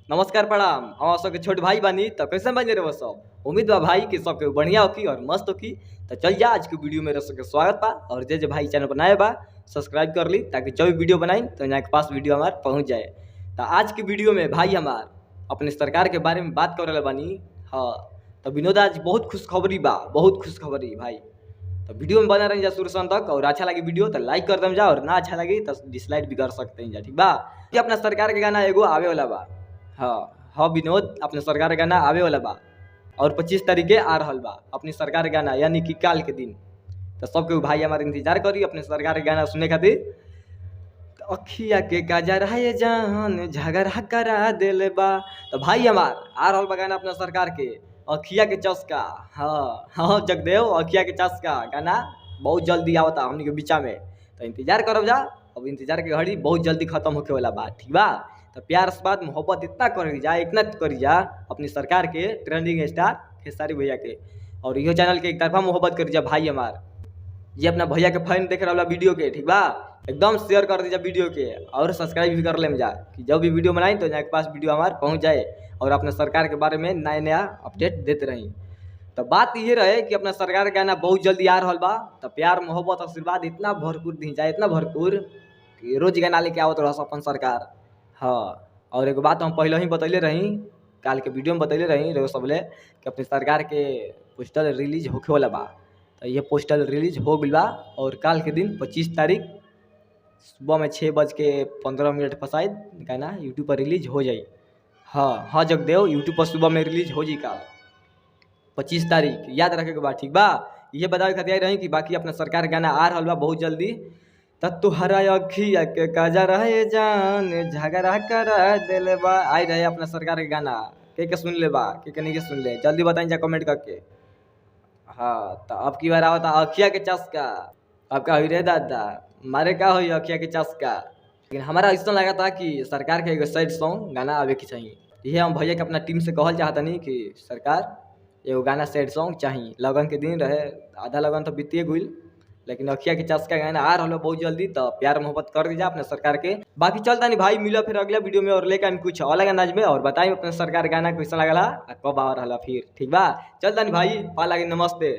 नमस्कार प्रणाम। हम सबके छोट भाई बानी तो कैसे बने रहे सब। उम्मीद बा भाई कि सबके बढ़िया होकी और मस्त होकी। तो चल जा आज के वीडियो में सबके स्वागत बा और जे भाई चैनल बनाए बा सब्सक्राइब कर ली ताकि जो भी वीडियो बनाई तो यहाँ के पास वीडियो हमारे पहुँच जाए। तो आज की वीडियो में भाई हमार अपने सरकार के बारे में बात करे बानी। हाँ तो विनोद आज बहुत खुशखबरी बा, बहुत खुशखबरी भाई। तो वीडियो में बना रही जा शुरू से तक और अच्छा लगी वीडियो तो लाइक कर दम जा और ना अच्छा लगी तो डिसलाइक भी कर सकते हैं जा, ठीक बा। ये अपना सरकार के गाना एगो आवे वाला बा। हाँ विनोद अपने सरकार के गाना आवे वाला बा और 25 तारीखे आ रहा बा अपनी सरकार के गाना यानी कि काल के दिन। तो सबके भाई हमारे इंतजार करी अपने सरकार के गाना सुनने खातिर। अखिया के गजरा ये जान झगड़ा करा दिल बा। तो भाई हमार आ रहा बा गाना अपना सरकार के अखिया के चस्का। हाँ हाँ जगदेव अखिया के चस्का गाना बहुत जल्दी आवता हमनी के बीचा में। तो इंतजार करब जा। अब इंतजार के घड़ी बहुत जल्दी खत्म होके वाला बा, ठीक बा। तो प्यार से बात मोहब्बत इतना करी जा, इतना करी जा अपनी सरकार के ट्रेंडिंग स्टार खेसारी भैया के और यो चैनल के एक तरफा मोहब्बत करी जा भाई हमार। ये अपना भैया के फैन देख रहा वीडियो के, ठीक बा। एकदम शेयर कर दीजिए वीडियो के और सब्सक्राइब भी कर ले जा कि जब भी वीडियो बनाई तो यहाँ के पास वीडियो हमारे पहुँच जाए और अपने सरकार के बारे में नया नया अपडेट देते रही। तो बात ये रहे कि अपना सरकार का गाना बहुत जल्दी आ रहा बा। तो प्यार मोहब्बत आशीर्वाद इतना भरपूर दी जाए, इतना भरपूर कि रोज गाना लेके आवत रहा अपन सरकार। हाँ और एक बात हम पहले ही बतैले रही, काल के वीडियो में बतैले रही रो सबले कि अपनी सरकार के पोस्टर रिलीज होखे वाला बा। तो ये पोस्टर रिलीज हो गई बा और काल के दिन 25 तारीख सुबह में 6:15 पर शायद गाना यूट्यूब पर रिलीज हो जाए। हाँ हाँ जगदेव यूट्यूब पर सुबह में रिलीज हो जाए काल 25 तारीख, याद रखे के बाद, ठीक बा। ये बतावे खातिर रही कि बाकी अपना सरकार गाना आ रहा बा बहुत जल्दी। तुहरा अखिया के गजरा ये जान झगड़ा करा दिल बा आई रहे अपना सरकार के गाना। के सुन ले बा के नहीं के सुन ले जल्दी बताई जा कमेंट करके। हाँ तो अब की बार आवता अखिया के चस्का। अब का हुई रे दादा मारे का हुई अखिया के चस्का। लेकिन हमारा ऐसा लगा था कि सरकार के एगो सैड सॉन्ग गाना आवे के चाहिए। ये हम भैया के अपना टीम से कहल चाहता नहीं कि सरकार एगो गाना सैड सॉन्ग चाहिए। लगन के दिन रहे, आधा लगन तो बीतिए गई लेकिन अखिया के चस्का गाना आ रहा बहुत जल्दी। तो प्यार मोहब्बत कर दीजिए अपने सरकार के। बाकी चलता नहीं भाई, मिला फिर अगला वीडियो में और लेकर कुछ अलग अंदाज में और बताइए अपने सरकार गाना कैसा लगला कब आ रहा फिर, ठीक बा। चलता नहीं भाई, पा लगे, नमस्ते।